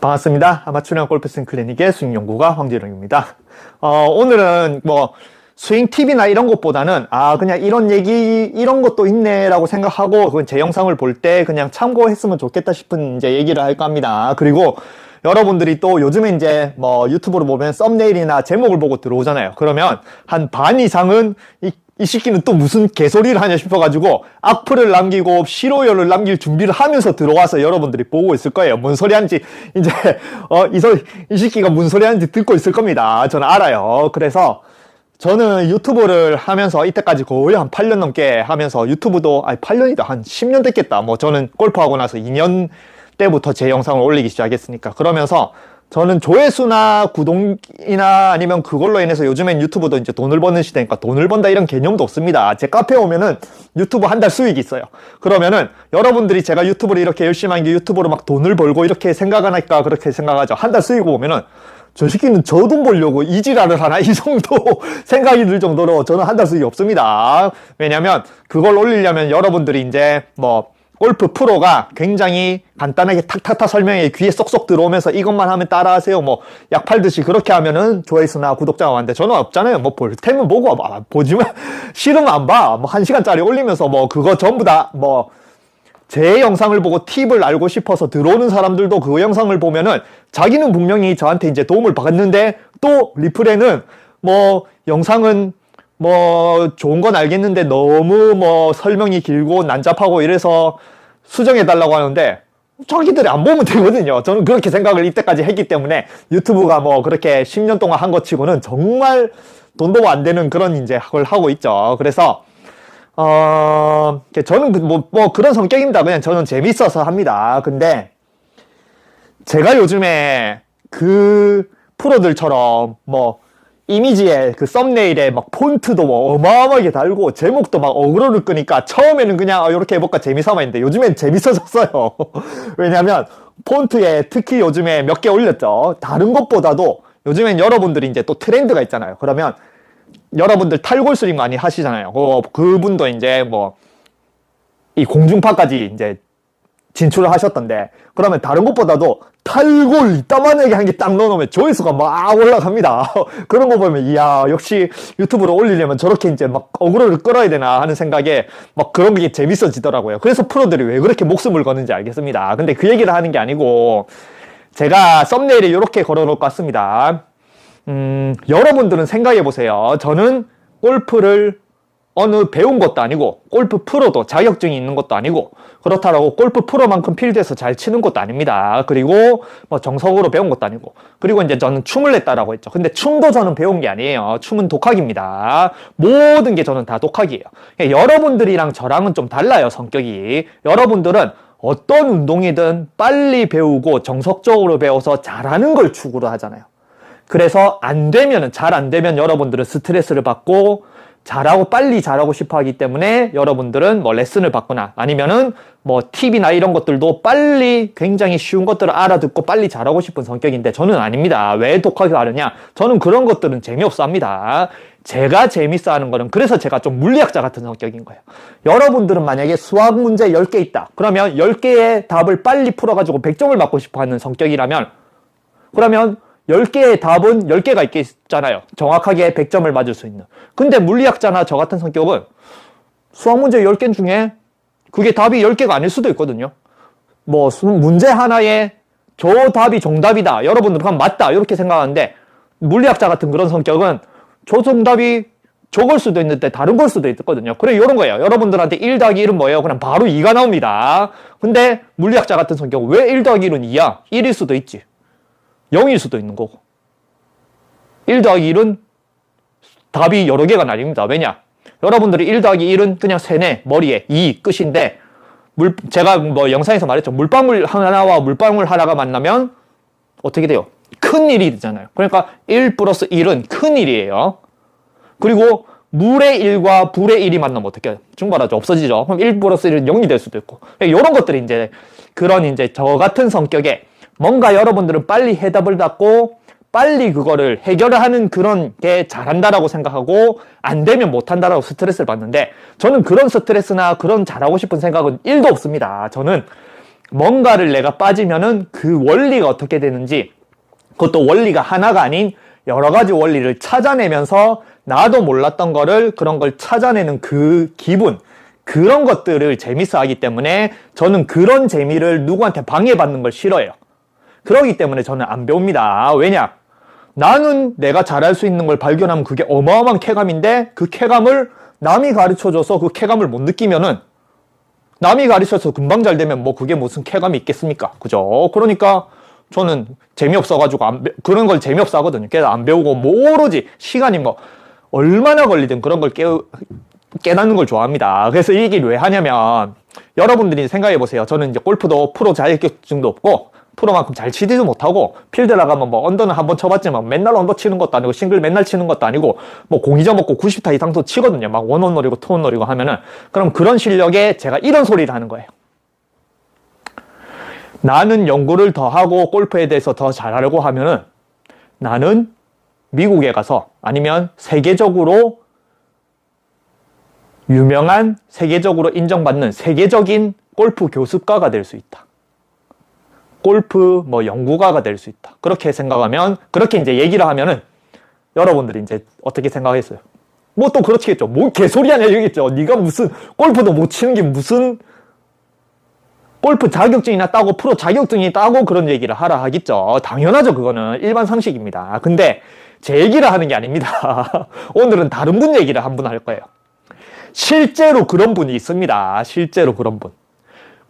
반갑습니다. 아마추어 골프 스윙 클리닉의 스윙 연구가 황재룡입니다. 오늘은 뭐 스윙 팁이나 이런 것보다는 그냥 이런 얘기 이런 것도 있네라고 생각하고 그건 제 영상을 볼 때 그냥 참고했으면 좋겠다 싶은 이제 얘기를 할까 합니다. 그리고 여러분들이 또 요즘에 이제 뭐 유튜브로 보면 썸네일이나 제목을 보고 들어오잖아요. 그러면 한 반 이상은 이 새끼는 또 무슨 개소리를 하냐 싶어가지고 악플을 남기고 싫어요를 남길 준비를 하면서 들어와서 여러분들이 보고 있을 거예요. 뭔 소리 하는지 이제 이 새끼가 무슨 소리 하는지 듣고 있을 겁니다. 저는 알아요. 그래서 저는 유튜브를 하면서 이때까지 거의 한 8년 넘게 하면서 유튜브도 8년이다 한 10년 됐겠다. 뭐 저는 골프하고 나서 2년 때부터 제 영상을 올리기 시작했으니까. 그러면서 저는 조회수나 구독이나 아니면 그걸로 인해서 요즘엔 유튜브도 이제 돈을 버는 시대니까 돈을 번다 이런 개념도 없습니다. 제 카페에 오면은 유튜브 한 달 수익이 있어요. 그러면은 여러분들이 제가 유튜브를 이렇게 열심히 한 게 유튜브로 막 돈을 벌고 이렇게 생각을 할까 그렇게 생각하죠. 한 달 수익을 보면은 저 새끼는 저 돈 벌려고 이 지랄을 하나 이 정도 생각이 들 정도로 저는 한 달 수익이 없습니다. 왜냐면 그걸 올리려면 여러분들이 이제 뭐 골프 프로가 굉장히 간단하게 탁탁탁 설명해 귀에 쏙쏙 들어오면서 이것만 하면 따라하세요. 뭐 약 팔듯이 그렇게 하면은 조회수나 구독자가 많은데 저는 없잖아요. 뭐 볼 테면 보고 보지만 싫으면 안 봐. 뭐 1시간짜리 올리면서 뭐 그거 전부 다 뭐 제 영상을 보고 팁을 알고 싶어서 들어오는 사람들도 그 영상을 보면은 자기는 분명히 저한테 이제 도움을 받는데 또 리플에는 뭐 영상은 뭐 좋은 건 알겠는데 너무 뭐 설명이 길고 난잡하고 이래서 수정해 달라고 하는데 자기들이 안 보면 되거든요. 저는 그렇게 생각을 이때까지 했기 때문에 유튜브가 뭐 그렇게 10년 동안 한 것 치고는 정말 돈도 안 되는 그런 이제 걸 하고 있죠. 그래서 저는 뭐 그런 성격입니다. 그냥 저는 재밌어서 합니다. 근데 제가 요즘에 그 프로들처럼 뭐 이미지에 그 썸네일에 막 폰트도 뭐 어마어마하게 달고 제목도 막 어그로를 끄니까 처음에는 그냥 이렇게 해볼까 재미삼아 했는데 요즘엔 재밌어졌어요. 왜냐면 폰트에 특히 요즘에 몇 개 올렸죠. 다른 것보다도 요즘엔 여러분들이 이제 또 트렌드가 있잖아요. 그러면 여러분들 탈골스링 많이 하시잖아요. 그분도 이제 뭐 이 공중파까지 이제 진출을 하셨던데 그러면 다른 것보다도 탈골 이따만하게 한 개 딱 넣어놓으면 조회수가 막 올라갑니다. 그런 거 보면 이야 역시 유튜브로 올리려면 저렇게 이제 막 어그로를 끌어야 되나 하는 생각에 막 그런 게 재밌어지더라고요. 그래서 프로들이 왜 그렇게 목숨을 거는지 알겠습니다. 근데 그 얘기를 하는 게 아니고 제가 썸네일에 이렇게 걸어놓을 것 같습니다. 여러분들은 생각해 보세요. 저는 골프를 어느 배운 것도 아니고 골프 프로도 자격증이 있는 것도 아니고 그렇다고 골프 프로만큼 필드에서 잘 치는 것도 아닙니다. 그리고 뭐 정석으로 배운 것도 아니고 그리고 이제 저는 춤을 냈다라고 했죠. 근데 춤도 저는 배운 게 아니에요. 춤은 독학입니다. 모든 게 저는 다 독학이에요. 여러분들이랑 저랑은 좀 달라요. 성격이. 여러분들은 어떤 운동이든 빨리 배우고 정석적으로 배워서 잘하는 걸 추구를 하잖아요. 그래서 잘 안 되면 여러분들은 스트레스를 받고 잘하고 빨리 잘하고 싶어 하기 때문에 여러분들은 뭐 레슨을 받거나 아니면은 뭐 팁이나 이런 것들도 빨리 굉장히 쉬운 것들을 알아듣고 빨리 잘하고 싶은 성격인데 저는 아닙니다. 왜 독학을 하느냐? 저는 그런 것들은 재미없어 합니다. 제가 재밌어 하는 거는 그래서 제가 좀 물리학자 같은 성격인 거예요. 여러분들은 만약에 수학 문제 10개 있다. 그러면 10개의 답을 빨리 풀어가지고 100점을 맞고 싶어 하는 성격이라면 그러면 10개의 답은 10개가 있겠잖아요. 정확하게 100점을 맞을 수 있는. 근데 물리학자나 저 같은 성격은 수학 문제 10개 중에 그게 답이 10개가 아닐 수도 있거든요. 뭐 문제 하나에 저 답이 정답이다. 여러분들은 그럼 맞다. 이렇게 생각하는데 물리학자 같은 그런 성격은 저 정답이 저걸 수도 있는데 다른 걸 수도 있거든요. 그래 이런 거예요. 여러분들한테 1 더하기 1은 뭐예요? 그냥 바로 2가 나옵니다. 근데 물리학자 같은 성격은 왜 1 더하기 1은 2야? 1일 수도 있지. 0일 수도 있는 거고 1 더하기 1은 답이 여러 개가 나뉩니다. 왜냐? 여러분들이 1 더하기 1은 그냥 세네 머리에 2 끝인데 제가 뭐 영상에서 말했죠. 물방울 하나와 물방울 하나가 만나면 어떻게 돼요? 큰일이 되잖아요. 그러니까 1 플러스 1은 큰일이에요. 그리고 물의 1과 불의 1이 만나면 어떻게 해요? 증발하죠. 없어지죠. 그럼 1 플러스 1은 0이 될 수도 있고 이런 것들이 이제 그런 이제 저 같은 성격에 뭔가 여러분들은 빨리 해답을 받고 빨리 그거를 해결을 하는 그런 게 잘한다라고 생각하고 안 되면 못한다라고 스트레스를 받는데 저는 그런 스트레스나 그런 잘하고 싶은 생각은 1도 없습니다. 저는 뭔가를 내가 빠지면은 그 원리가 어떻게 되는지, 그것도 원리가 하나가 아닌 여러 가지 원리를 찾아내면서 나도 몰랐던 거를, 그런 걸 찾아내는 그 기분, 그런 것들을 재밌어 하기 때문에 저는 그런 재미를 누구한테 방해받는 걸 싫어해요. 그러기 때문에 저는 안 배웁니다. 왜냐? 나는 내가 잘할 수 있는 걸 발견하면 그게 어마어마한 쾌감인데, 그 쾌감을 남이 가르쳐줘서 그 쾌감을 못 느끼면은, 남이 가르쳐서 금방 잘 되면 뭐 그게 무슨 쾌감이 있겠습니까? 그죠? 그러니까 저는 재미없어가지고 그런 걸 재미없어 하거든요. 그래서 안 배우고 뭐 오로지 시간이 뭐 얼마나 걸리든 그런 걸 깨닫는 걸 좋아합니다. 그래서 이 얘기를 왜 하냐면, 여러분들이 생각해 보세요. 저는 이제 골프도 프로 자격증도 없고 프로만큼 잘 치지도 못하고, 필드 나가면 뭐 언더는 한번 쳐봤지만 맨날 언더 치는 것도 아니고 싱글 맨날 치는 것도 아니고 뭐 공 잊어먹고 90타 이상도 치거든요. 막 원원 노리고 투원 노리고 하면은. 그럼 그런 실력에 제가 이런 소리를 하는 거예요. 나는 연구를 더 하고 골프에 대해서 더 잘하려고 하면은 나는 미국에 가서, 아니면 세계적으로 유명한, 세계적으로 인정받는 세계적인 골프 교습가가 될 수 있다. 골프 뭐 연구가가 될 수 있다. 그렇게 생각하면, 그렇게 이제 얘기를 하면은 여러분들이 이제 어떻게 생각했어요? 뭐 또 그렇겠죠. 뭐 개소리 하냐 이러겠죠. 네가 무슨 골프도 못 치는 게 무슨 골프 자격증이나 따고 프로 자격증이 따고 그런 얘기를 하라 하겠죠. 당연하죠. 그거는 일반 상식입니다. 근데 제 얘기를 하는 게 아닙니다. 오늘은 다른 분 얘기를 한 분 할 거예요. 실제로 그런 분이 있습니다. 실제로 그런 분.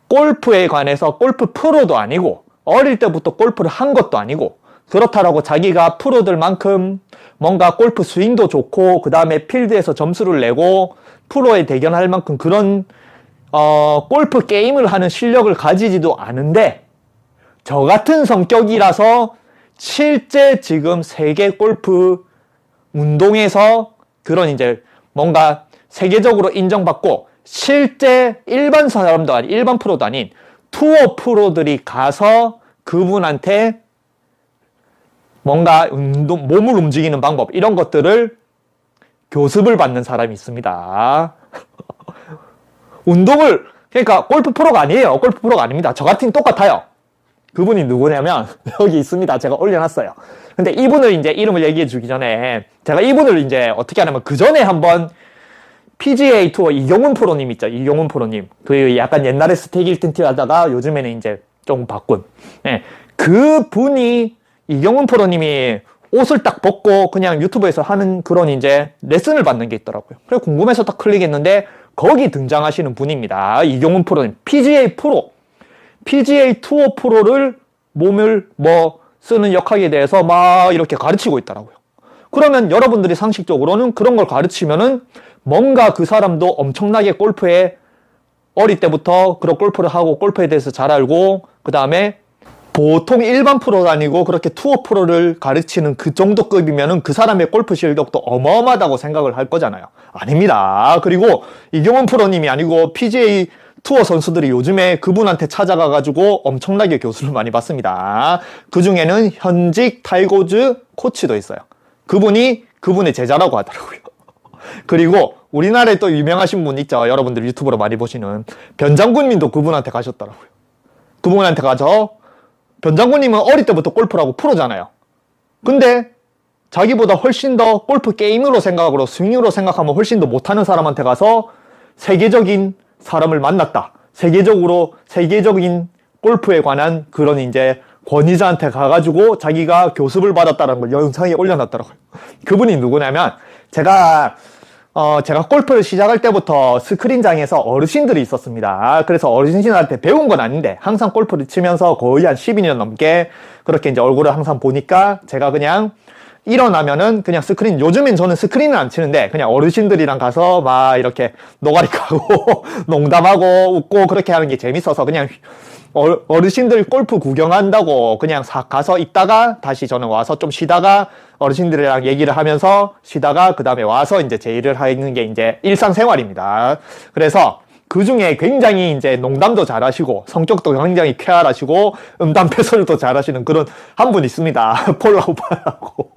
골프에 관해서 골프 프로도 아니고 어릴 때부터 골프를 한 것도 아니고, 그렇다라고 자기가 프로들만큼 뭔가 골프 스윙도 좋고 그 다음에 필드에서 점수를 내고 프로에 대견할 만큼 그런 골프 게임을 하는 실력을 가지지도 않은데, 저 같은 성격이라서 실제 지금 세계 골프 운동에서 그런 이제 뭔가 세계적으로 인정받고, 실제 일반 사람도 아닌, 일반 프로도 아닌 투어 프로들이 가서 그분한테 뭔가 몸을 움직이는 방법, 이런 것들을 교습을 받는 사람이 있습니다. 운동을, 그러니까 골프 프로가 아니에요. 골프 프로가 아닙니다. 저 같은 똑같아요. 그분이 누구냐면 여기 있습니다. 제가 올려놨어요. 근데 이분을 이제 이름을 얘기해 주기 전에 제가 이분을 이제 어떻게 하냐면, 그 전에 한번 PGA 투어 이경훈 프로님 있죠. 이경훈 프로님. 그 약간 옛날에 스테이크 1등 티 하다가 요즘에는 이제 좀 바꾼. 네. 그 분이, 이경훈 프로님이 옷을 딱 벗고 그냥 유튜브에서 하는 그런 이제 레슨을 받는 게 있더라고요. 그래서 궁금해서 딱 클릭했는데 거기 등장하시는 분입니다. 이경훈 프로님. PGA 프로. PGA 투어 프로를 몸을 뭐 쓰는 역학에 대해서 막 이렇게 가르치고 있더라고요. 그러면 여러분들이 상식적으로는 그런 걸 가르치면은 뭔가 그 사람도 엄청나게 골프에 어릴 때부터 그런 골프를 하고 골프에 대해서 잘 알고, 그 다음에 보통 일반 프로가 아니고 그렇게 투어 프로를 가르치는 그 정도 급이면은 그 사람의 골프 실력도 어마어마하다고 생각을 할 거잖아요. 아닙니다. 그리고 이경원 프로님이 아니고 PGA 투어 선수들이 요즘에 그분한테 찾아가가지고 엄청나게 교수를 많이 받습니다. 그 중에는 현직 타이거즈 코치도 있어요. 그분이 그분의 제자라고 하더라고요. 그리고 우리나라에 또 유명하신 분 있죠. 여러분들 유튜브로 많이 보시는 변장군님도 그분한테 가셨더라고요. 그분한테 가서, 변장군님은 어릴 때부터 골프를 하고 프로잖아요. 근데 자기보다 훨씬 더 골프 게임으로 생각하고 스윙으로 생각하면 훨씬 더 못하는 사람한테 가서 세계적인 사람을 만났다. 세계적인 골프에 관한 그런 이제 권위자한테 가가지고 자기가 교습을 받았다는 걸 영상에 올려놨더라고요. 그분이 누구냐면, 제가 골프를 시작할 때부터 스크린장에서 어르신들이 있었습니다. 그래서 어르신들한테 배운 건 아닌데 항상 골프를 치면서 거의 한 12년 넘게 그렇게 이제 얼굴을 항상 보니까 제가 그냥 일어나면은 그냥 스크린, 요즘엔 저는 스크린을 안 치는데 그냥 어르신들이랑 가서 막 이렇게 노가리 까고 농담하고 웃고 그렇게 하는 게 재밌어서 그냥 어르신들 골프 구경한다고 그냥 싹 가서 있다가 다시 저는 와서 좀 쉬다가 어르신들이랑 얘기를 하면서 쉬다가 그 다음에 와서 이제 제 일을 하는 게 이제 일상생활입니다. 그래서 그 중에 굉장히 이제 농담도 잘하시고 성격도 굉장히 쾌활하시고 음담패설도 잘하시는 그런 한 분 있습니다. 폴 라우바라고.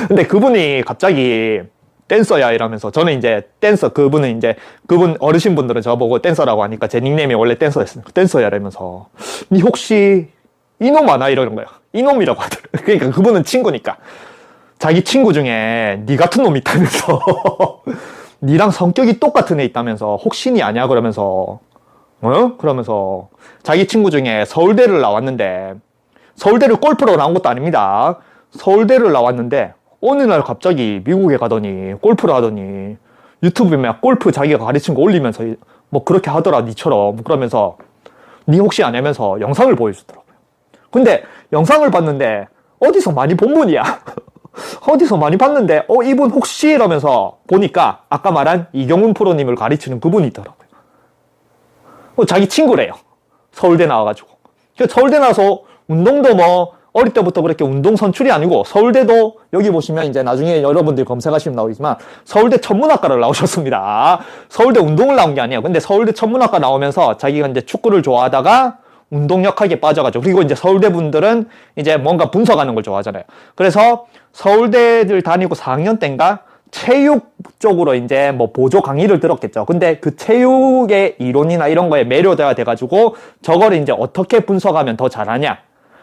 근데 그분이 갑자기 댄서야 이러면서 저는 이제 댄서 그분 어르신분들은 저보고 댄서라고 하니까 제 닉네임이 원래 댄서였으니까 댄서야 이러면서 니 혹시 이놈 아나 이러는 거예요. 이놈이라고 하더라고요. 그러니까 그분은 친구니까 자기 친구 중에 니 같은 놈이 있다면서 니랑 성격이 똑같은 애 있다면서 혹시 니 아냐 그러면서 그러면서 자기 친구 중에 서울대를 나왔는데 서울대를 골프로 나온 것도 아닙니다. 서울대를 나왔는데 어느 날 갑자기 미국에 가더니 골프를 하더니 유튜브에 막 골프 자기가 가르친 거 올리면서 뭐 그렇게 하더라 니처럼 그러면서 니 혹시 아냐면서 영상을 보여주더라고요. 근데 영상을 봤는데 어디서 많이 본 분이야. 어디서 많이 봤는데 이분 혹시 이러면서 보니까 아까 말한 이경훈 프로님을 가르치는 그분이 있더라고요. 자기 친구래요. 서울대 나와가지고. 서울대 나와서 운동도 뭐 어릴 때부터 그렇게 운동 선출이 아니고 서울대도 여기 보시면 이제 나중에 여러분들이 검색하시면 나오겠지만 서울대 천문학과를 나오셨습니다. 서울대 운동을 나온 게 아니에요. 근데 서울대 천문학과 나오면서 자기가 이제 축구를 좋아하다가 운동역학에 빠져가지고 그리고 이제 서울대 분들은 이제 뭔가 분석하는 걸 좋아하잖아요. 그래서 서울대를 다니고 4학년 때인가 체육 쪽으로 이제 뭐 보조 강의를 들었겠죠. 근데 그 체육의 이론이나 이런 거에 매료가 돼가지고 저거를 이제 어떻게 분석하면 더 잘하냐.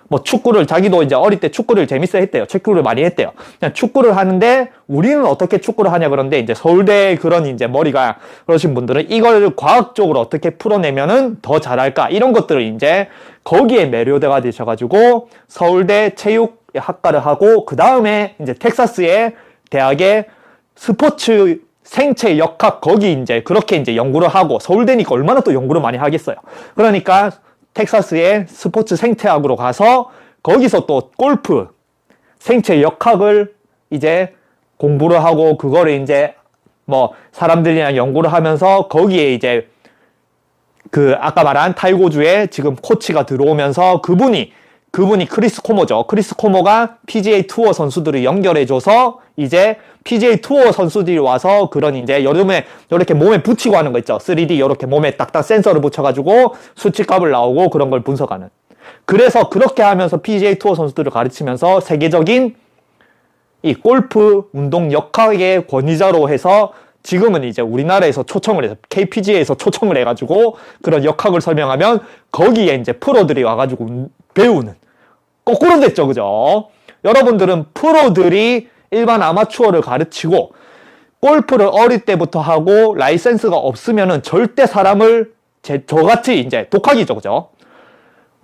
뭐 축구를 자기도 이제 어릴 때 축구를 재밌어 했대요. 축구를 많이 했대요. 그냥 축구를 하는데 우리는 어떻게 축구를 하냐 그런데 이제 서울대 그런 이제 머리가 그러신 분들은 이걸 과학적으로 어떻게 풀어내면은 더 잘할까 이런 것들을 이제 거기에 매료가 되셔가지고 서울대 체육학과를 하고 그 다음에 이제 텍사스의 대학에 스포츠 생체 역학 거기 이제 그렇게 이제 연구를 하고 서울대니까 얼마나 또 연구를 많이 하겠어요. 그러니까 텍사스의 스포츠 생태학으로 가서 거기서 또 골프 생체 역학을 이제 공부를 하고 그거를 이제 뭐 사람들이랑 연구를 하면서 거기에 이제 그 아까 말한 타이거주의 지금 코치가 들어오면서 그분이 크리스 코모죠. 크리스 코모가 PGA 투어 선수들을 연결해줘서 이제 PGA 투어 선수들이 와서 그런 이제 여름에 이렇게 몸에 붙이고 하는 거 있죠. 3D 이렇게 몸에 딱딱 센서를 붙여가지고 수치값을 나오고 그런 걸 분석하는. 그래서 그렇게 하면서 PGA 투어 선수들을 가르치면서 세계적인 이 골프 운동 역학의 권위자로 해서 지금은 이제 우리나라에서 초청을 해서 KPGA에서 초청을 해가지고 그런 역학을 설명하면 거기에 이제 프로들이 와가지고 배우는. 거꾸로 됐죠, 그죠? 여러분들은 프로들이 일반 아마추어를 가르치고 골프를 어릴 때부터 하고 라이센스가 없으면은 절대 사람을 저같이 이제 독학이죠, 그죠?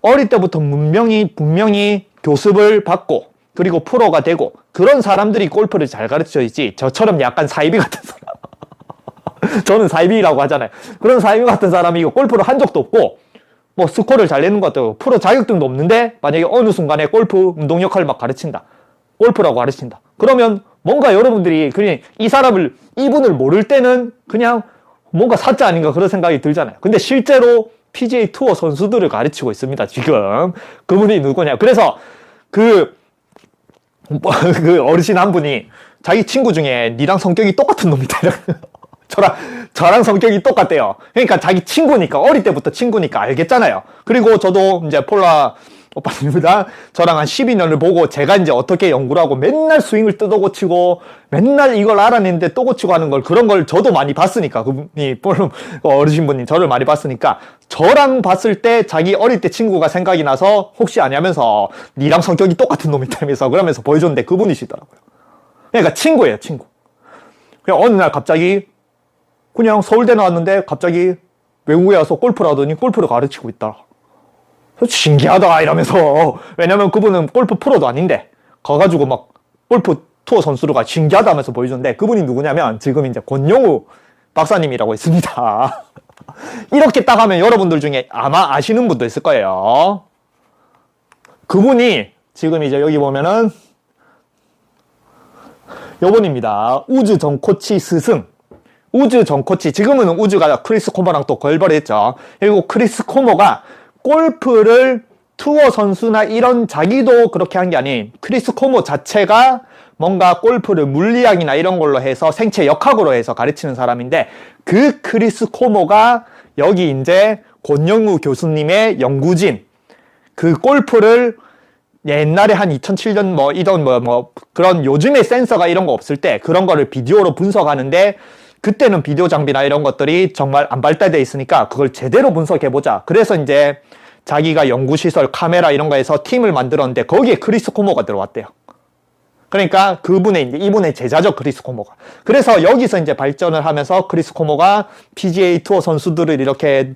어릴 때부터 분명히 교습을 받고 그리고 프로가 되고 그런 사람들이 골프를 잘 가르쳐야지 저처럼 약간 사이비 같은 사람 저는 사이비라고 하잖아요. 그런 사이비 같은 사람이 골프를 한 적도 없고 뭐 스코어를 잘 내는 것도 프로 자격증도 없는데 만약에 어느 순간에 골프 운동 역할을 막 가르친다. 골프라고 가르친다. 그러면 뭔가 여러분들이 그냥 이분을 모를 때는 그냥 뭔가 사자 아닌가 그런 생각이 들잖아요. 근데 실제로 PGA 투어 선수들을 가르치고 있습니다. 지금 그분이 누구냐. 그래서 그 어르신 한 분이 자기 친구 중에 니랑 성격이 똑같은 놈이 있다. 저랑 성격이 똑같대요. 그러니까 자기 친구니까, 어릴 때부터 친구니까 알겠잖아요. 그리고 저도 이제 폴라 오빠입니다. 저랑 한 12년을 보고 제가 이제 어떻게 연구를 하고 맨날 스윙을 뜯어 고치고 맨날 이걸 알아냈는데 또 고치고 하는 걸 그런 걸 저도 많이 봤으니까 그분이 어르신분이 저를 많이 봤으니까 저랑 봤을 때 자기 어릴 때 친구가 생각이 나서 혹시 아냐면서 니랑 성격이 똑같은 놈이 있다면서 그러면서 보여줬는데 그분이시더라고요. 그러니까 친구예요, 친구. 그냥 어느 날 갑자기 그냥 서울대 나왔는데 갑자기 외국에 와서 골프를 하더니 골프를 가르치고 있다. 신기하다 이러면서 왜냐면 그분은 골프 프로도 아닌데 가가지고 막 골프 투어 선수가 신기하다 하면서 보여줬는데 그분이 누구냐면 지금 이제 권영우 박사님이라고 있습니다. 이렇게 딱 하면 여러분들 중에 아마 아시는 분도 있을 거예요. 그분이 지금 이제 여기 보면은 요분입니다. 우즈 전 코치 스승. 우즈 전 코치, 지금은 우즈가 크리스 코모랑 또 결별을 했죠. 그리고 크리스 코모가 골프를 투어 선수나 이런 자기도 그렇게 한 게 아닌 크리스 코모 자체가 뭔가 골프를 물리학이나 이런 걸로 해서 생체 역학으로 해서 가르치는 사람인데 그 크리스 코모가 여기 이제 권영우 교수님의 연구진 그 골프를 옛날에 한 2007년 뭐 이던 그런 요즘에 센서가 이런 거 없을 때 그런 거를 비디오로 분석하는데 그때는 비디오 장비나 이런 것들이 정말 안 발달돼 있으니까 그걸 제대로 분석해보자. 그래서 이제 자기가 연구시설, 카메라 이런 거에서 팀을 만들었는데 거기에 크리스 코모가 들어왔대요. 그러니까 이분의 제자죠, 크리스 코모가. 그래서 여기서 이제 발전을 하면서 크리스 코모가 PGA 투어 선수들을 이렇게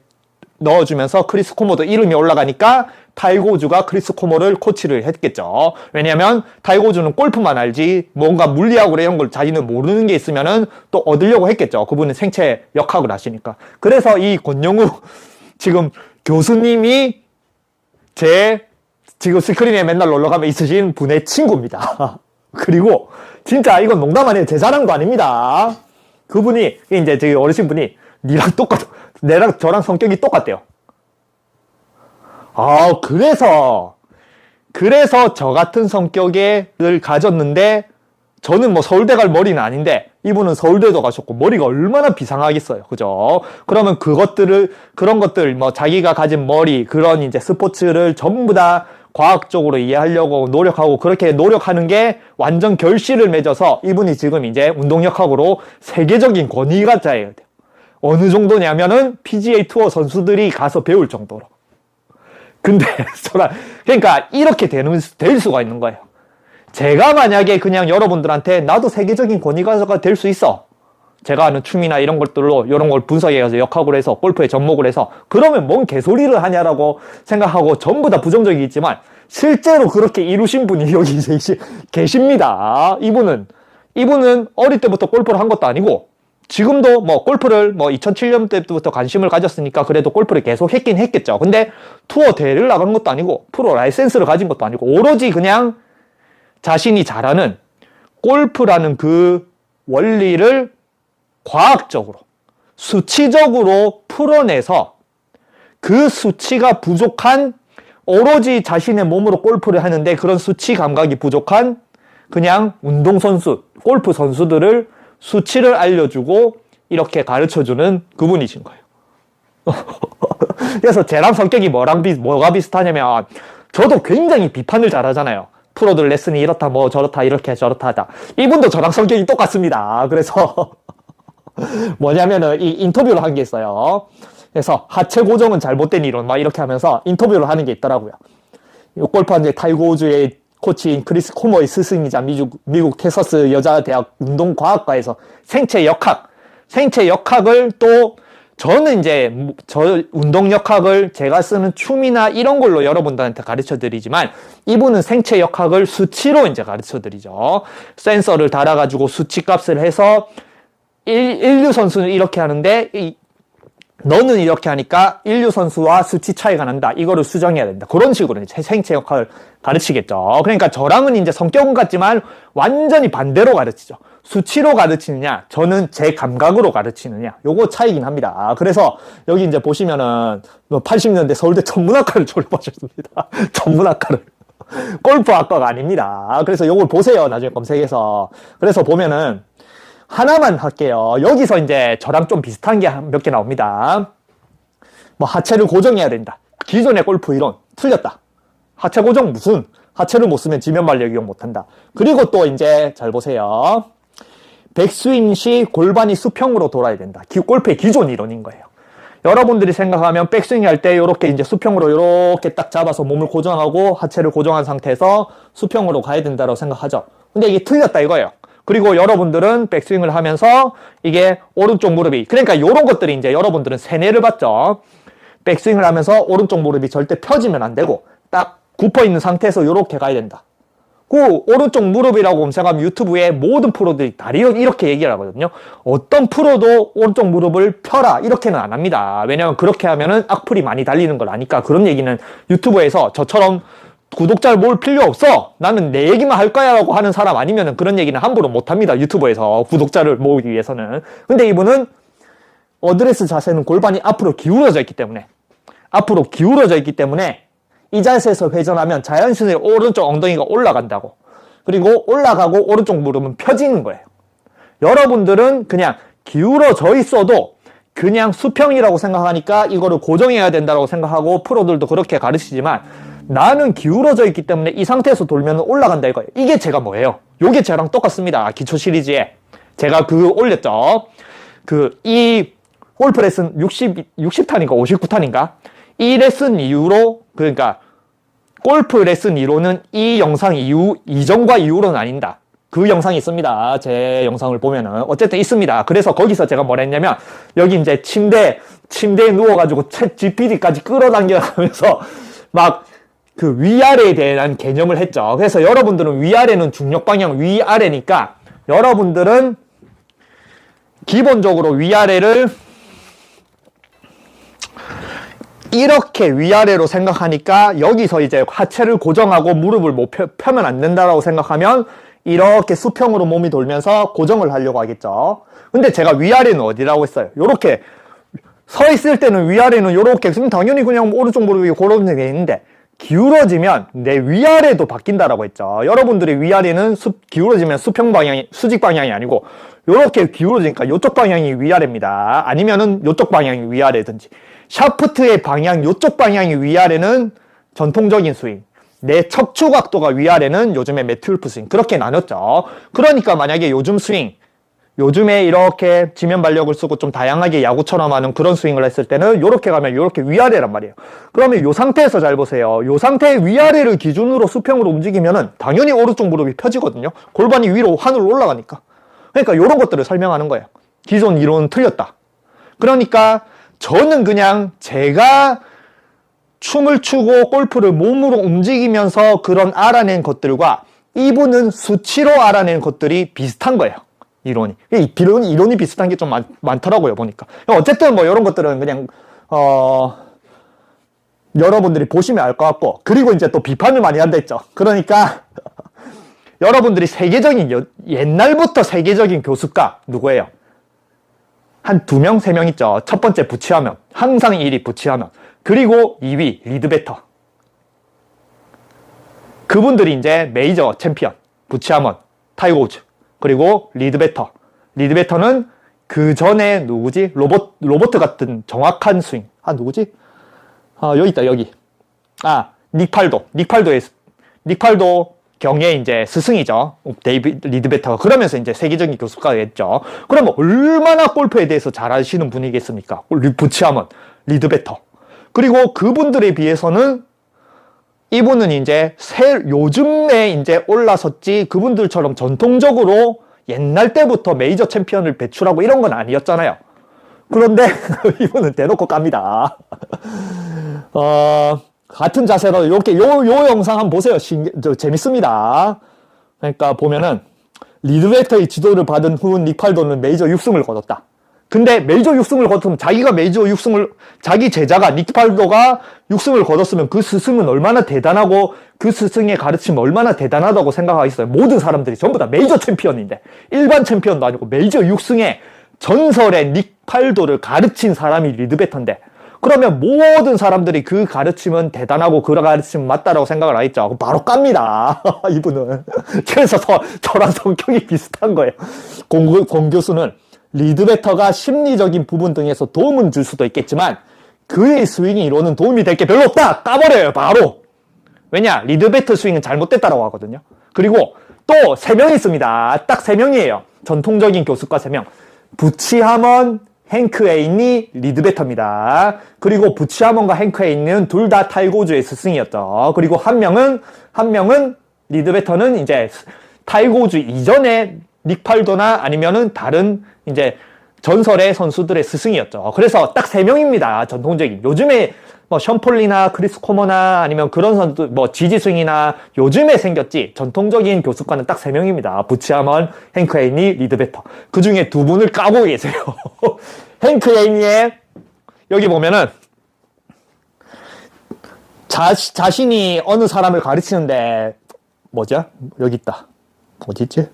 넣어주면서 크리스 코모도 이름이 올라가니까 타이거 우즈가 크리스 코모를 코치를 했겠죠. 왜냐하면 타이거 우즈는 골프만 알지 뭔가 물리학으로 이런 걸 자기는 모르는 게 있으면은 또 얻으려고 했겠죠. 그분은 생체 역학을 아시니까. 그래서 이 권영우 지금 교수님이 지금 스크린에 맨날 놀러가면 있으신 분의 친구입니다. 그리고 진짜 이건 농담 아니에요. 제 자랑도 아닙니다. 그분이 이제 저기 어르신분이 니랑 똑같아. 내랑 저랑 성격이 똑같대요. 그래서 저 같은 성격을 가졌는데 저는 뭐 서울대 갈 머리는 아닌데 이분은 서울대도 가셨고 머리가 얼마나 비상하겠어요. 그죠? 그러면 그런 것들 뭐 자기가 가진 머리 그런 이제 스포츠를 전부 다 과학적으로 이해하려고 노력하고 그렇게 노력하는 게 완전 결실을 맺어서 이분이 지금 이제 운동역학으로 세계적인 권위가자예요. 어느 정도냐면은 PGA 투어 선수들이 가서 배울 정도로. 근데 그러니까 이렇게 될 수가 있는 거예요. 제가 만약에 그냥 여러분들한테 나도 세계적인 권위가가 될 수 있어. 제가 아는 춤이나 이런 것들로 이런 걸 분석해서 역학으로 해서 골프에 접목을 해서 그러면 뭔 개소리를 하냐라고 생각하고 전부 다 부정적이겠지만 실제로 그렇게 이루신 분이 여기 계십니다. 이분은 어릴 때부터 골프를 한 것도 아니고 지금도 뭐 골프를 2007년 때부터 관심을 가졌으니까 그래도 골프를 계속 했긴 했겠죠. 근데 투어 대회를 나간 것도 아니고 프로 라이센스를 가진 것도 아니고 오로지 그냥 자신이 잘하는 골프라는 그 원리를 과학적으로 수치적으로 풀어내서 그 수치가 부족한 오로지 자신의 몸으로 골프를 하는데 그런 수치 감각이 부족한 그냥 운동선수, 골프 선수들을 수치를 알려주고 이렇게 가르쳐주는 그분이신 거예요. 그래서 쟤랑 성격이 뭐가 비슷하냐면 저도 굉장히 비판을 잘하잖아요. 프로들 레슨이 이렇다 뭐 저렇다 이렇게 저렇다 하다. 이분도 저랑 성격이 똑같습니다. 그래서 뭐냐면은 이 인터뷰를 한 게 있어요. 그래서 하체 고정은 잘못된 이론 막 이렇게 하면서 인터뷰를 하는 게 있더라고요. 골프한 타이거 우즈의 코치인 크리스 코모의 스승이자 미국 텍사스 여자대학 운동과학과에서 생체 역학을 또 저는 이제 운동 역학을 제가 쓰는 춤이나 이런 걸로 여러분들한테 가르쳐 드리지만 이분은 생체 역학을 수치로 이제 가르쳐 드리죠. 센서를 달아가지고 수치 값을 해서 인류 선수는 이렇게 하는데 너는 이렇게 하니까 인류 선수와 수치 차이가 난다. 이거를 수정해야 된다. 그런 식으로 이제 생체 역학을 가르치겠죠. 그러니까 저랑은 이제 성격은 같지만 완전히 반대로 가르치죠. 수치로 가르치느냐, 저는 제 감각으로 가르치느냐, 요거 차이긴 합니다. 그래서 여기 이제 보시면은 80년대 서울대 전문학과를 졸업하셨습니다. 전문학과를. 골프학과가 아닙니다. 그래서 요걸 보세요. 나중에 검색해서. 그래서 보면은 하나만 할게요. 여기서 이제 저랑 좀 비슷한 게 몇 개 나옵니다. 뭐 하체를 고정해야 된다. 기존의 골프 이론 틀렸다. 하체 고정 무슨? 하체를 못 쓰면 지면 발력 이용 못한다. 그리고 또 이제 잘 보세요. 백스윙 시 골반이 수평으로 돌아야 된다. 골프의 기존 이론인 거예요. 여러분들이 생각하면 백스윙 할 때 이렇게 이제 수평으로 이렇게 딱 잡아서 몸을 고정하고 하체를 고정한 상태에서 수평으로 가야 된다고 생각하죠. 근데 이게 틀렸다 이거예요. 그리고 여러분들은 백스윙을 하면서 이게 오른쪽 무릎이 그러니까 이런 것들이 이제 여러분들은 세뇌를 받죠. 백스윙을 하면서 오른쪽 무릎이 절대 펴지면 안 되고 딱 굽어 있는 상태에서 이렇게 가야 된다. 그 오른쪽 무릎이라고 검색하면 유튜브에 모든 프로들이 다 이렇게 얘기를 하거든요. 어떤 프로도 오른쪽 무릎을 펴라 이렇게는 안 합니다. 왜냐하면 그렇게 하면은 악플이 많이 달리는 걸 아니까 그런 얘기는 유튜브에서 저처럼 구독자를 모을 필요 없어. 나는 내 얘기만 할 거야 라고 하는 사람 아니면 그런 얘기는 함부로 못 합니다. 유튜브에서 구독자를 모으기 위해서는. 근데 이분은 어드레스 자세는 골반이 앞으로 기울어져 있기 때문에 이 자세에서 회전하면 자연스레 오른쪽 엉덩이가 올라간다고. 그리고 올라가고 오른쪽 무릎은 펴지는 거예요. 여러분들은 그냥 기울어져 있어도 그냥 수평이라고 생각하니까 이거를 고정해야 된다고 생각하고 프로들도 그렇게 가르치지만 나는 기울어져 있기 때문에 이 상태에서 돌면 올라간다 이거예요. 이게 제가 뭐예요? 요게 저랑 똑같습니다. 기초 시리즈에 제가 올렸죠. 이 골프 레슨 60탄인가 59탄인가 이 레슨 이후로, 그러니까 골프 레슨 이후로는 이 영상 이전과 이후로 나뉜다. 그 영상이 있습니다. 제 영상을 보면은 어쨌든 있습니다. 그래서 거기서 제가 뭐라 했냐면, 여기 이제 침대에 누워가지고 챗 GPT까지 끌어당겨가면서 막 위아래에 대한 개념을 했죠. 그래서 여러분들은 위아래는 중력 방향 위아래니까 여러분들은 기본적으로 위아래를 이렇게 위아래로 생각하니까 여기서 이제 하체를 고정하고 무릎을 못 펴면 안 된다라고 생각하면 이렇게 수평으로 몸이 돌면서 고정을 하려고 하겠죠. 근데 제가 위아래는 어디라고 했어요? 요렇게 서 있을 때는 위아래는 요렇게 있으면 당연히 그냥 오른쪽 무릎이 고르게 돼 있는데, 기울어지면 내 위아래도 바뀐다라고 했죠. 여러분들의 위아래는 기울어지면 수직 방향이 아니고 요렇게 기울어지니까 요쪽 방향이 위아래입니다. 아니면은 요쪽 방향이 위아래든지. 샤프트의 방향, 요쪽 방향이 위아래는 전통적인 스윙. 내 척추 각도가 위아래는 요즘에 매트 울프 스윙. 그렇게 나눴죠. 그러니까 만약에 요즘 스윙, 요즘에 이렇게 지면 발력을 쓰고 좀 다양하게 야구처럼 하는 그런 스윙을 했을 때는 요렇게 가면 요렇게 위아래란 말이에요. 그러면 요 상태에서 잘 보세요. 요 상태의 위아래를 기준으로 수평으로 움직이면은 당연히 오른쪽 무릎이 펴지거든요. 골반이 위로 하늘로 올라가니까. 그러니까 요런 것들을 설명하는 거예요. 기존 이론은 틀렸다. 그러니까 저는 그냥 제가 춤을 추고 골프를 몸으로 움직이면서 그런 알아낸 것들과 이분은 수치로 알아낸 것들이 비슷한 거예요. 이론이 비슷한 게 좀 많더라고요, 보니까. 어쨌든 뭐 이런 것들은 그냥 여러분들이 보시면 알 것 같고, 그리고 이제 또 비판을 많이 한다 했죠. 그러니까 여러분들이 옛날부터 세계적인 교수가 누구예요? 한 2명, 3명 있죠. 첫 번째 부치하면, 항상 1위 부치하면, 그리고 2위 리드베터. 그분들이 이제 메이저 챔피언, 부치하면, 타이거 우즈, 그리고 리드베터는 그 전에 누구지? 로버트 같은 정확한 스윙. 누구지? 여기 있다, 여기. 닉팔도 경의 이제 스승이죠. 리드베터가. 그러면서 이제 세계적인 교수가 됐죠. 그러면 얼마나 골프에 대해서 잘 아시는 분이겠습니까? 부치하면, 리드베터. 그리고 그분들에 비해서는 이분은 이제 요즘에 이제 올라섰지, 그분들처럼 전통적으로 옛날 때부터 메이저 챔피언을 배출하고 이런 건 아니었잖아요. 그런데 이분은 대놓고 깝니다. 같은 자세로 이렇게 요 영상 한번 보세요. 재밌습니다. 그러니까 보면은 리드베터의 지도를 받은 후 닉팔도는 메이저 6승을 거뒀다. 근데 메이저 6승을 거뒀으면 자기 제자가 닉팔도가 6승을 거뒀으면 그 스승은 얼마나 대단하고 그 스승의 가르침은 얼마나 대단하다고 생각하겠어요. 모든 사람들이 전부 다 메이저 챔피언인데, 일반 챔피언도 아니고 메이저 6승의 전설의 닉팔도를 가르친 사람이 리드베터인데, 그러면 모든 사람들이 그 가르침은 대단하고 그 가르침은 맞다라고 생각을 하겠죠. 바로 깝니다. 이분은. 그래서 저랑 성격이 비슷한 거예요. 공 교수는 리드베터가 심리적인 부분 등에서 도움은 줄 수도 있겠지만 그의 스윙이 이로는 도움이 될 게 별로 없다. 까버려요, 바로. 왜냐? 리드베터 스윙은 잘못됐다라고 하거든요. 그리고 또 3명 있습니다. 딱 3명이에요. 전통적인 교수과 3명. 부치하먼, 행크 에인이 리드베터입니다. 그리고 부치하먼과 행크 에인은 둘 다 타이거 우즈의 스승이었죠. 그리고 한 명은 리드베터는 이제 타이거 우즈 이전에 닉팔도나 아니면은 다른 이제 전설의 선수들의 스승이었죠. 그래서 딱 3명입니다. 전통적인. 요즘에 뭐 션폴리나 크리스 코머나 아니면 그런 선수, 뭐 지지스윙이나 요즘에 생겼지, 전통적인 교수과는 딱 3명입니다. 부치하먼, 행크 에인이, 리드베터. 그 중에 2분을 까고 계세요. 행크 에인이의, 여기 보면은, 자신이 어느 사람을 가르치는데, 뭐죠? 여기 있다. 어디있지?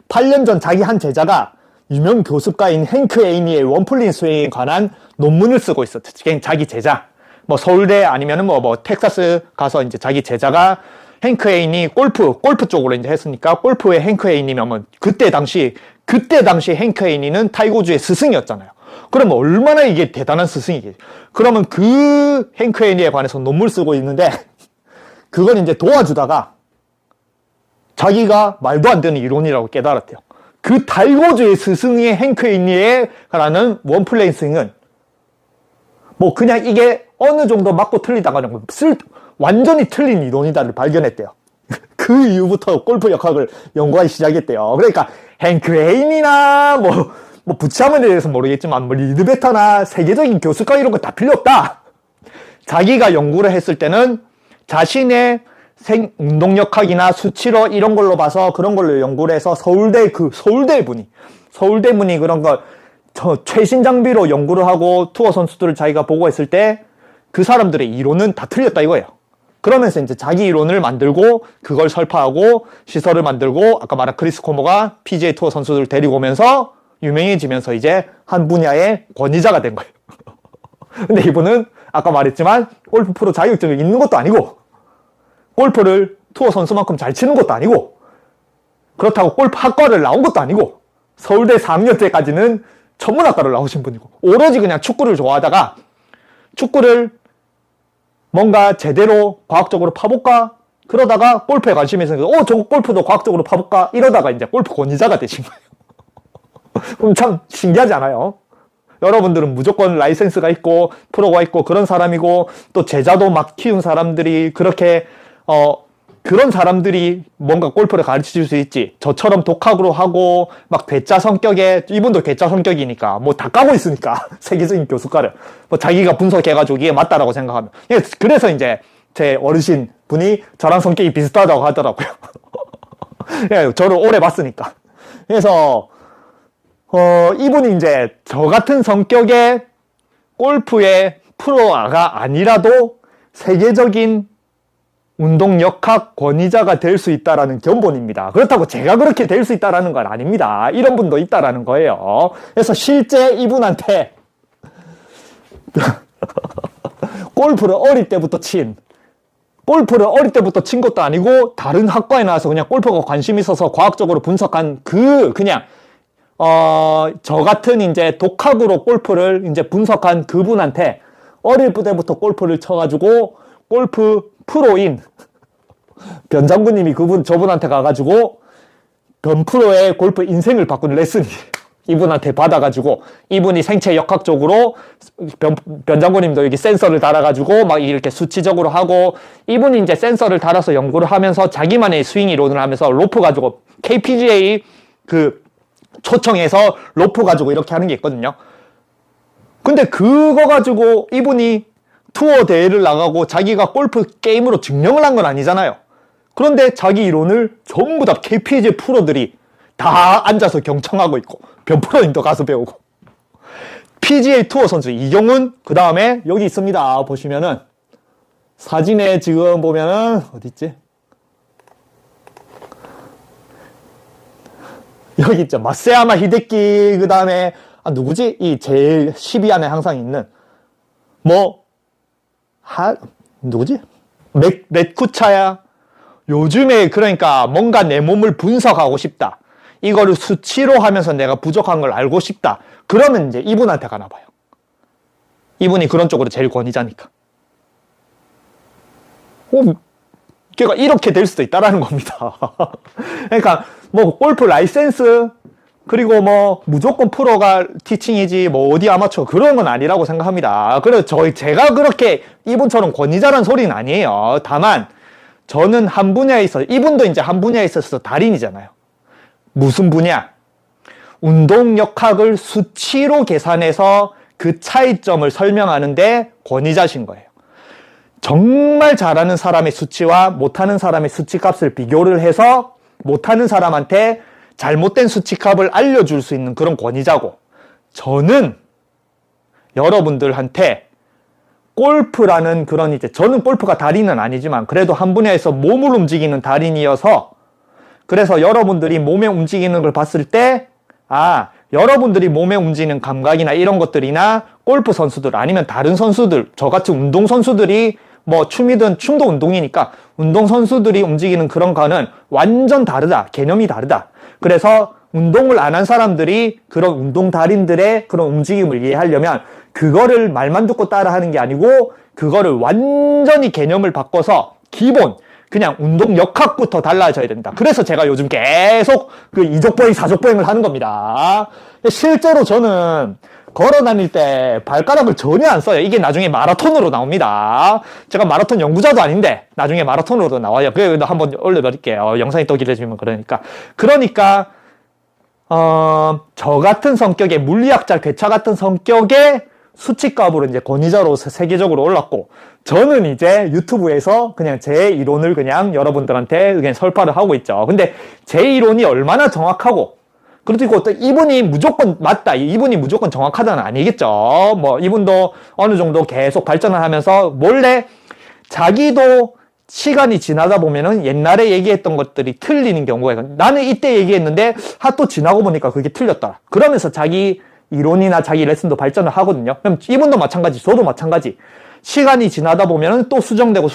8년 전 자기 한 제자가 유명 교습가인 행크 에이니의 원플린 스윙에 관한 논문을 쓰고 있었죠. 자기 제자. 뭐 서울대 아니면은 뭐 텍사스 가서 이제 자기 제자가 행크 에이니 골프 쪽으로 이제 했으니까 골프의 행크 에이니면 그때 당시 행크 에이니는 타이거 우즈의 스승이었잖아요. 그러면 얼마나 이게 대단한 스승이겠지. 그러면 그 행크 애니에 관해서 논문 쓰고 있는데 그걸 이제 도와주다가 자기가 말도 안 되는 이론이라고 깨달았대요. 그 달고주의 스승의 행크 애니에 관한 원플레이스윙은 뭐 그냥 이게 어느 정도 맞고 틀리다가는 완전히 틀린 이론이다를 발견했대요. 그 이후부터 골프 역학을 연구하기 시작했대요. 그러니까 행크 애인이나 뭐 부치하면에 대해서 모르겠지만 뭐 리드베터나 세계적인 교수과 이런 거 다 필요 없다. 자기가 연구를 했을 때는 자신의 운동역학이나 수치로 이런 걸로 봐서 그런 걸로 연구를 해서 서울대 분이 그런 거 최신 장비로 연구를 하고 투어 선수들을 자기가 보고 했을 때 그 사람들의 이론은 다 틀렸다 이거예요. 그러면서 이제 자기 이론을 만들고 그걸 설파하고 시설을 만들고 아까 말한 크리스 코모가 PGA 투어 선수들을 데리고 오면서 유명해지면서 이제 한 분야의 권위자가 된 거예요. 근데 이분은 아까 말했지만 골프 프로 자격증이 있는 것도 아니고 골프를 투어 선수만큼 잘 치는 것도 아니고 그렇다고 골프 학과를 나온 것도 아니고 서울대 4학년 때까지는 천문학과를 나오신 분이고 오로지 그냥 축구를 좋아하다가 축구를 뭔가 제대로 과학적으로 파볼까? 그러다가 골프에 관심이 생겨서 저거 골프도 과학적으로 파볼까? 이러다가 이제 골프 권위자가 되신 거예요. 그럼 참 신기하지 않아요? 여러분들은 무조건 라이센스가 있고 프로가 있고 그런 사람이고 또 제자도 막 키운 사람들이 그렇게 그런 사람들이 뭔가 골프를 가르칠 수 있지. 저처럼 독학으로 하고 막 괴짜 성격에 이분도 괴짜 성격이니까 뭐 다 까고 있으니까 세계적인 교수과를 뭐 자기가 분석해가지고 이게 맞다라고 생각하면 그래서 이제 제 어르신 분이 저랑 성격이 비슷하다고 하더라고요. 예, 저를 오래 봤으니까. 그래서 이분이 이제 저 같은 성격의 골프의 프로가 아니라도 세계적인 운동역학 권위자가 될 수 있다라는 견본입니다. 그렇다고 제가 그렇게 될 수 있다라는 건 아닙니다. 이런 분도 있다라는 거예요. 그래서 실제 이분한테 골프를 어릴 때부터 친 것도 아니고 다른 학과에 나와서 그냥 골프가 관심 있어서 과학적으로 분석한 저 같은 이제 독학으로 골프를 이제 분석한 그분한테 어릴 때부터 골프를 쳐가지고 골프 프로인 변장군님이 저분한테 가가지고 변프로의 골프 인생을 바꾸는 레슨이 이분한테 받아가지고 이분이 생체 역학적으로 변장군님도 여기 센서를 달아가지고 막 이렇게 수치적으로 하고 이분이 이제 센서를 달아서 연구를 하면서 자기만의 스윙 이론을 하면서 로프 가지고 KPGA 초청해서 로프 가지고 이렇게 하는 게 있거든요. 근데 그거 가지고 이분이 투어 대회를 나가고 자기가 골프 게임으로 증명을 한 건 아니잖아요. 그런데 자기 이론을 전부 다 KPGA 프로들이 다 앉아서 경청하고 있고 변프로님도 가서 배우고 PGA 투어 선수 이경훈 그 다음에 여기 있습니다. 보시면은 사진에 지금 보면은 어딨지? 여기 있죠. 마세야마 히데키 그 다음에 누구지? 이 제일 10위 안에 항상 있는 누구지? 맥쿠차야. 요즘에 그러니까 뭔가 내 몸을 분석하고 싶다. 이거를 수치로 하면서 내가 부족한 걸 알고 싶다. 그러면 이제 이분한테 가나 봐요. 이분이 그런 쪽으로 제일 권위자니까. 그러니까 이렇게 될 수도 있다라는 겁니다. 그러니까 뭐 골프 라이센스 그리고 뭐 무조건 프로가 티칭이지 뭐 어디 아마추어 그런 건 아니라고 생각합니다. 그래서 제가 그렇게 이분처럼 권위자란 소리는 아니에요. 다만 저는 한 분야에 있어서 이분도 이제 한 분야에 있어서 달인이잖아요. 무슨 분야? 운동역학을 수치로 계산해서 그 차이점을 설명하는데 권위자신 거예요. 정말 잘하는 사람의 수치와 못하는 사람의 수치값을 비교를 해서 못하는 사람한테 잘못된 수치값을 알려줄 수 있는 그런 권위자고, 저는 여러분들한테 골프라는 그런 저는 골프가 달인은 아니지만 그래도 한 분야에서 몸을 움직이는 달인이어서 그래서 여러분들이 몸에 움직이는 걸 봤을 때 여러분들이 몸에 움직이는 감각이나 이런 것들이나 골프 선수들 아니면 다른 선수들 저같이 운동선수들이 뭐 춤도 운동이니까 운동선수들이 움직이는 그런 거는 완전 다르다. 개념이 다르다. 그래서 운동을 안 한 사람들이 그런 운동 달인들의 그런 움직임을 이해하려면 그거를 말만 듣고 따라 하는 게 아니고 그거를 완전히 개념을 바꿔서 기본 그냥 운동 역학부터 달라져야 된다. 그래서 제가 요즘 계속 그 이족보행, 사족보행을 하는 겁니다. 실제로 저는 걸어 다닐 때 발가락을 전혀 안 써요. 이게 나중에 마라톤으로 나옵니다. 제가 마라톤 연구자도 아닌데 나중에 마라톤으로도 나와요. 그래서 한번 올려드릴게요. 영상이 또 길어지면 그러니까 저 같은 성격의 물리학자 괴차 같은 성격의 수치값으로 이제 권위자로 세계적으로 올랐고, 저는 이제 유튜브에서 그냥 제 이론을 그냥 여러분들한테 그냥 설파를 하고 있죠. 근데 제 이론이 얼마나 정확하고, 그리고 또 이분이 무조건 맞다, 이분이 무조건 정확하다는 아니겠죠. 뭐 이분도 어느 정도 계속 발전을 하면서 몰래 자기도 시간이 지나다 보면은 옛날에 얘기했던 것들이 틀리는 경우가 있어요. 나는 이때 얘기했는데 또 지나고 보니까 그게 틀렸더라. 그러면서 자기 이론이나 자기 레슨도 발전을 하거든요. 그럼 이분도 마찬가지, 저도 마찬가지. 시간이 지나다 보면은 또 수정되고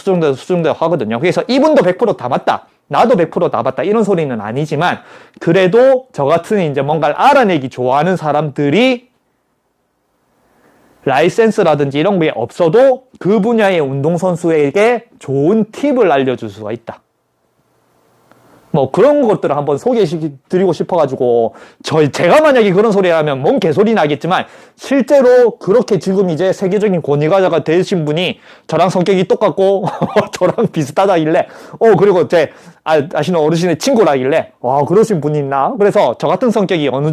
하거든요. 그래서 이분도 100%다 맞다, 나도 100%다 맞다, 이런 소리는 아니지만, 그래도 저 같은 이제 뭔가를 알아내기 좋아하는 사람들이 라이센스라든지 이런 게 없어도 그 분야의 운동선수에게 좋은 팁을 알려줄 수가 있다. 뭐 그런 것들을 한번 소개해드리고 싶어가지고, 제가 만약에 그런 소리 하면 뭔 개소리 나겠지만, 실제로 그렇게 지금 이제 세계적인 권위가자가 되신 분이 저랑 성격이 똑같고 저랑 비슷하다길래, 그리고 아시는 어르신의 친구라길래, 와, 그러신 분이 있나? 그래서 저 같은 성격이 어느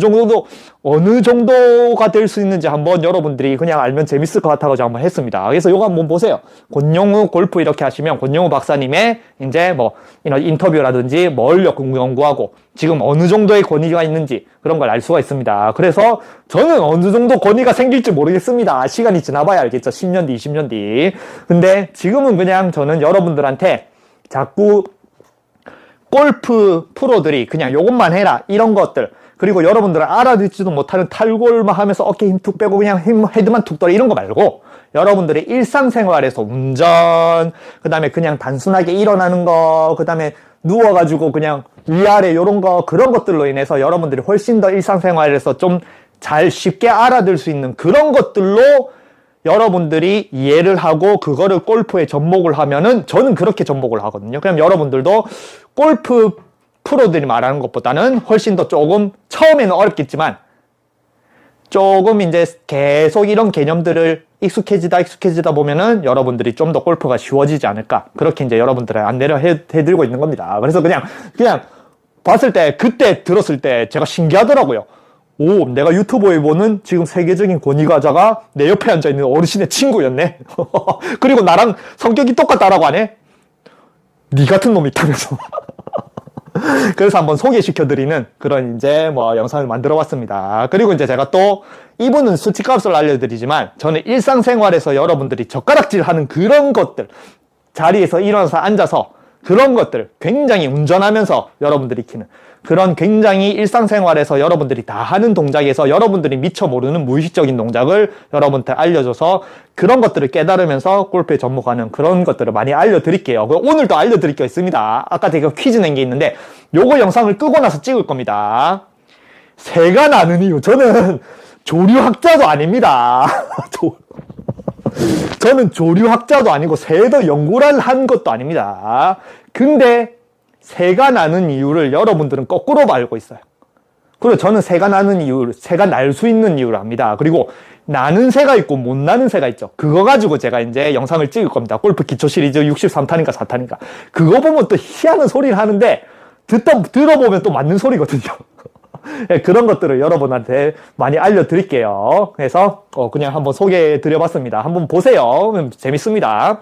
정도가 될 수 있는지 한번 여러분들이 그냥 알면 재밌을 것 같아가지고 한번 했습니다. 그래서 요거 한번 보세요. 권영우 골프 이렇게 하시면 권영우 박사님의 이제 뭐 이런 인터뷰라든지 뭘 연구하고 지금 어느 정도의 권위가 있는지 그런 걸 알 수가 있습니다. 그래서 저는 어느 정도 권위가 생길지 모르겠습니다. 시간이 지나봐야 알겠죠. 10년 뒤, 20년 뒤. 근데 지금은 그냥 저는 여러분들한테 자꾸 골프 프로들이 그냥 요것만 해라, 이런 것들, 그리고 여러분들은 알아듣지도 못하는 탈골만 하면서 어깨 힘 툭 빼고 그냥 헤드만 툭 떨어, 이런 거 말고 여러분들의 일상생활에서 운전, 그 다음에 그냥 단순하게 일어나는 거, 그 다음에 누워가지고 그냥 위아래 요런 거, 그런 것들로 인해서 여러분들이 훨씬 더 일상생활에서 좀 잘 쉽게 알아들 수 있는 그런 것들로 여러분들이 이해를 하고 그거를 골프에 접목을 하면은, 저는 그렇게 접목을 하거든요. 그럼 여러분들도 골프 프로들이 말하는 것보다는 훨씬 더 조금, 처음에는 어렵겠지만 조금 이제 계속 이런 개념들을 익숙해지다 보면은 여러분들이 좀 더 골프가 쉬워지지 않을까, 그렇게 이제 여러분들의 안내를 해드리고 있는 겁니다. 그래서 그냥 봤을 때, 그때 들었을 때 제가 신기하더라고요. 오, 내가 유튜브에 보는 지금 세계적인 권위가자가 내 옆에 앉아있는 어르신의 친구였네. 그리고 나랑 성격이 똑같다라고 하네. 니 같은 놈이 있다면서. 그래서 한번 소개시켜드리는 그런 이제 뭐 영상을 만들어 봤습니다. 그리고 이제 제가 또, 이분은 수치값을 알려드리지만 저는 일상생활에서 여러분들이 젓가락질 하는 그런 것들, 자리에서 일어나서 앉아서 그런 것들, 굉장히 운전하면서 여러분들이 익히는 그런 굉장히 일상생활에서 여러분들이 다 하는 동작에서 여러분들이 미처 모르는 무의식적인 동작을 여러분한테 알려줘서 그런 것들을 깨달으면서 골프에 접목하는 그런 것들을 많이 알려드릴게요. 오늘도 알려드릴 게 있습니다. 아까 제가 퀴즈 낸 게 있는데 요거 영상을 끄고 나서 찍을 겁니다. 새가 나는 이유. 저는 조류학자도 아닙니다. 저는 조류학자도 아니고 새도 연구를 한 것도 아닙니다. 근데 새가 나는 이유를 여러분들은 거꾸로 알고 있어요. 그리고 저는 새가 나는 이유를, 새가 날 수 있는 이유를 압니다. 그리고 나는 새가 있고 못 나는 새가 있죠. 그거 가지고 제가 이제 영상을 찍을 겁니다. 골프 기초 시리즈 63탄인가 4탄인가. 그거 보면 또 희한한 소리를 하는데 들어보면 또 맞는 소리거든요. 그런 것들을 여러분한테 많이 알려드릴게요. 그래서 그냥 한번 소개해 드려봤습니다. 한번 보세요. 재밌습니다.